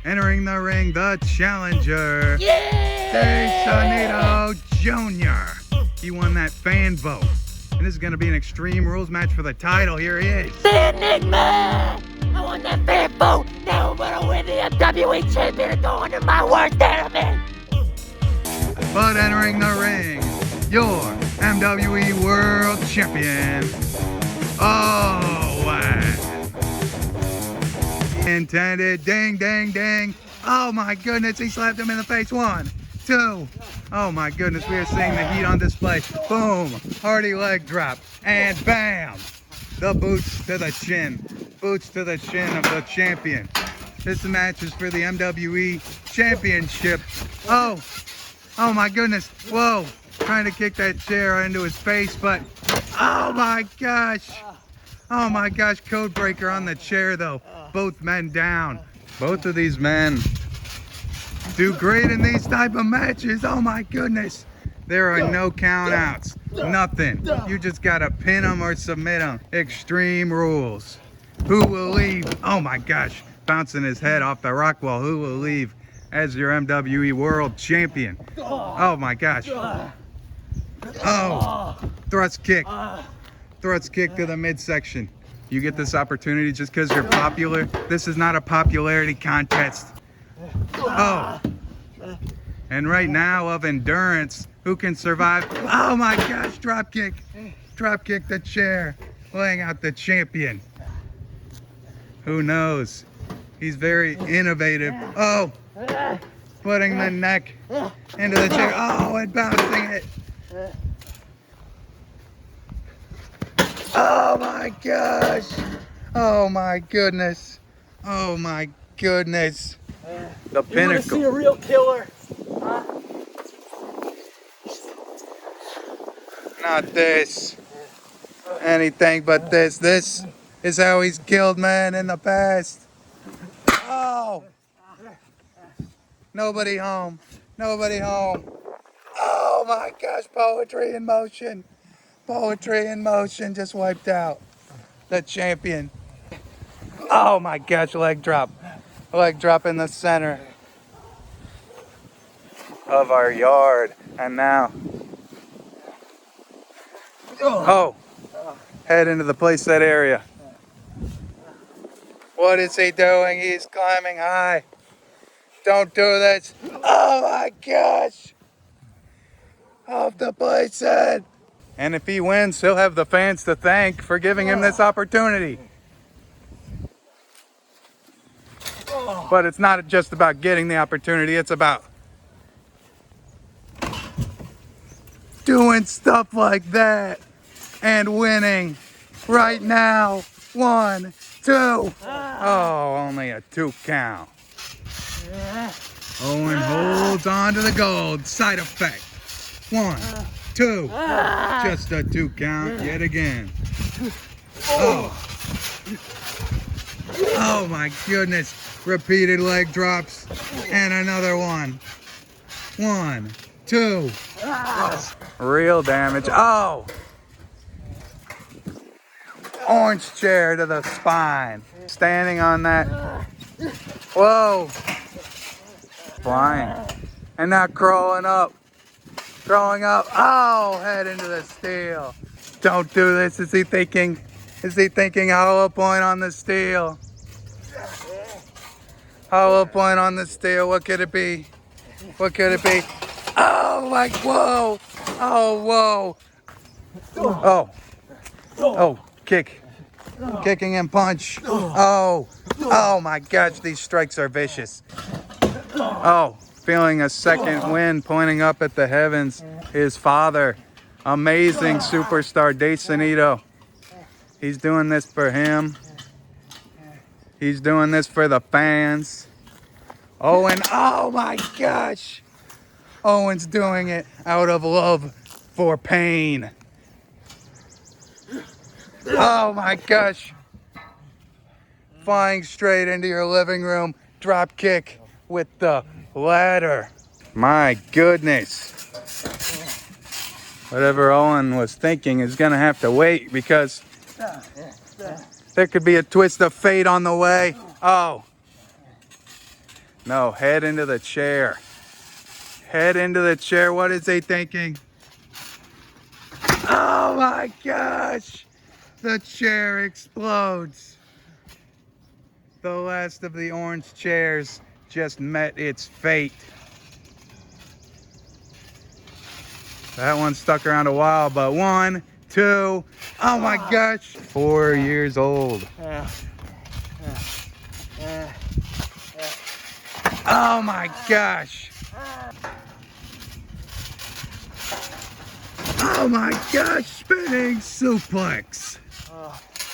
Entering the ring, the challenger, Sonido Jr. He won that fan vote. And this is going to be an Extreme Rules match for the title. Here he is. The Enigma! I won that fan vote. Now I'm gonna win the MWE champion and go under my worst enemy. But entering the ring, your MWE World Champion, Owen. Intended, ding, ding, ding. Oh my goodness, he slapped him in the face. 1, 2. Oh my goodness, we are seeing the heat on display. Boom, hearty leg drop, and bam. The boots to the chin. Boots to the chin of the champion. This match is for the MWE Championship. Oh my goodness. Whoa, trying to kick that chair into his face, but oh my gosh. Oh my gosh, code breaker on the chair though. Both men down. Both of these men do great in these type of matches. Oh my goodness. There are no count outs. Nothing. You just gotta pin them or submit them. Extreme Rules. Who will leave? Oh my gosh. Bouncing his head off the rock wall. Who will leave as your MWE World Champion? Oh my gosh. Oh. Thrust kick. Thrust kick to the midsection. You get this opportunity just because you're popular. This is not a popularity contest. Oh. And right now of endurance, who can survive? Oh my gosh, drop kick. Drop kick the chair, laying out the champion. Who knows? He's very innovative. Oh, putting the neck into the chair. Oh, and bouncing it. Oh my gosh. Oh my goodness. Oh my goodness. The pinnacle. You want to see a real killer? Huh? Not this. Anything but this. This is how he's killed men in the past. Oh. Nobody home. Nobody home. Oh my gosh, poetry in motion. Poetry in motion just wiped out the champion. Oh my gosh, leg drop. Leg drop in the center of our yard. And now, oh, head into the playset area. What is he doing? He's climbing high. Don't do this. Oh my gosh. Off the playset. And if he wins, he'll have the fans to thank for giving him this opportunity. But it's not just about getting the opportunity, it's about doing stuff like that and winning right now. 1, 2. Oh, only a 2 count. Owen holds on to the gold. Side effect. 1, 2. Just a 2 count yet again. Oh. Oh my goodness. Repeated leg drops. And another one. 1, 2. Real damage. Oh. Orange chair to the spine. Standing on that. Whoa. Flying. And now crawling up. Crawling up. Oh, head into the steel. Don't do this. Is he thinking hollow point on the steel? Hollow point on the steel. What could it be? What could it be? Oh, like, whoa. Oh, whoa. Oh. Oh, kick. Kicking and punch. Oh. Oh my gosh, these strikes are vicious. Oh, feeling a second wind pointing up at the heavens. His father, amazing superstar Sonido. He's doing this for him. He's doing this for the fans. Owen, oh my gosh. Owen's doing it out of love for pain. Oh my gosh. Flying straight into your living room. Drop kick with the ladder. My goodness. Whatever Owen was thinking is gonna have to wait because there could be a twist of fate on the way. Oh. No, head into the chair. Head into the chair. What is he thinking? Oh my gosh! The chair explodes. The last of the orange chairs just met its fate. That one stuck around a while, but 1, 2, oh my gosh, 4 years old. Oh my gosh. Oh my gosh, spinning suplex.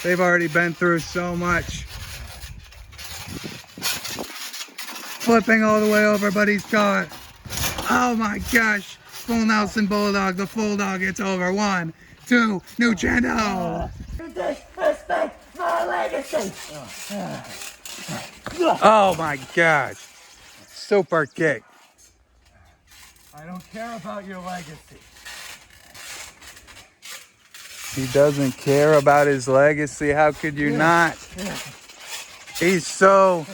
They've already been through so much. Flipping all the way over, but he's caught. Oh my gosh. Full Nelson Bulldog, the full dog, it's over. 1, 2, new channel. Disrespect my legacy. Oh my gosh. Super kick. I don't care about your legacy. He doesn't care about his legacy. How could you not? He's so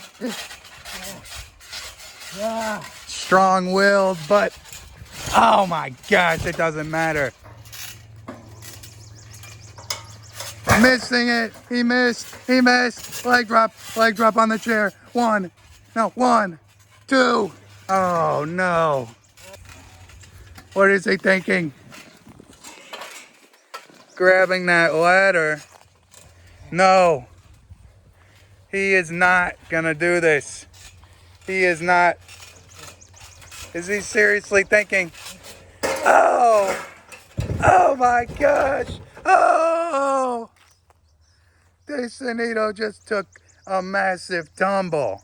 strong-willed, but oh my gosh, it doesn't matter. Missing it. He missed. He missed. Leg drop on the chair. 1, 2. Oh no. What is he thinking? Grabbing that ladder. No. He is not gonna do this. He is not. Is he seriously thinking? Oh! Oh my gosh! Oh! This Sonido just took a massive tumble.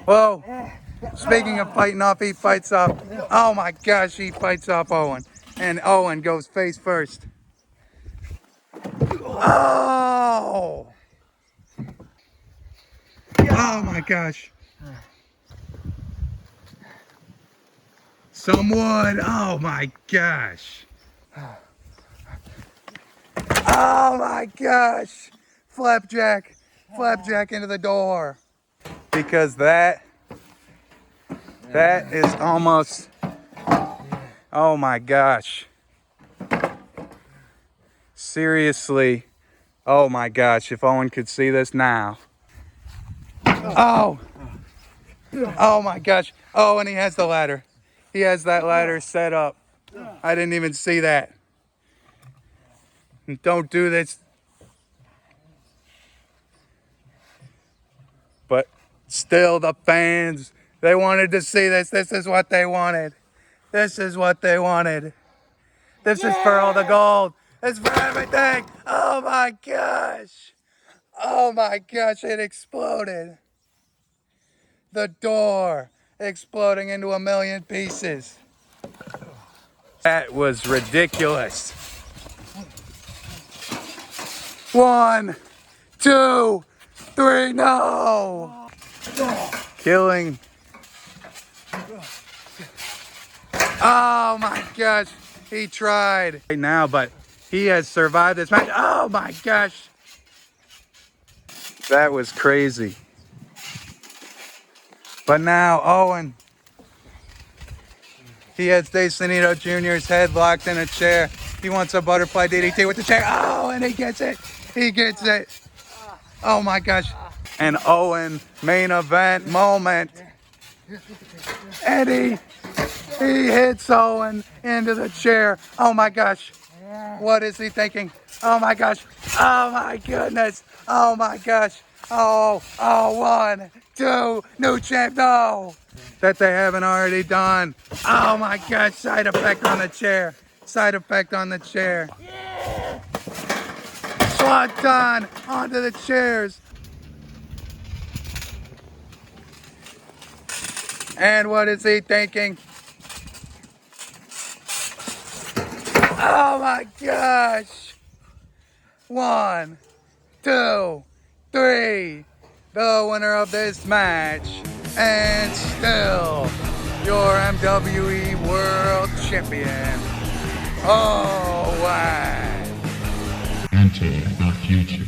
Whoa! Speaking of fighting off, he fights off. Oh my gosh, he fights off Owen. And Owen goes face first. Oh! Oh my gosh. Some wood. Oh my gosh. Oh my gosh. Flapjack. Flapjack into the door. Because that is almost, oh my gosh. Seriously. Oh my gosh, if Owen could see this now. Oh. Oh my gosh. Oh, and he has the ladder. He has that ladder set up. I didn't even see that. Don't do this. But still, the fans, they wanted to see this. This is what they wanted. This is what they wanted. This is for all the gold. It's for everything. Oh my gosh. Oh my gosh, it exploded. The door exploding into a million pieces. That was ridiculous. 1, 2, 3, no! Killing. Oh my gosh, he tried right now, but he has survived this match. Oh my gosh. That was crazy. But now Owen, he has Dave Sonido Jr.'s head locked in a chair. He wants a butterfly DDT with the chair. Oh, and he gets it. He gets it. Oh my gosh. An Owen main event moment. And he hits Owen into the chair. Oh my gosh. What is he thinking? Oh my gosh. Oh my goodness. Oh my gosh. Oh, 1, 2, new champ. No. That they haven't already done. Oh my gosh. Side effect on the chair. Side effect on the chair. Swanton onto the chairs. And what is he thinking? Oh my gosh. 1, 2, 3. The winner of this match. And still your MWE World Champion. Owen. Enter the future.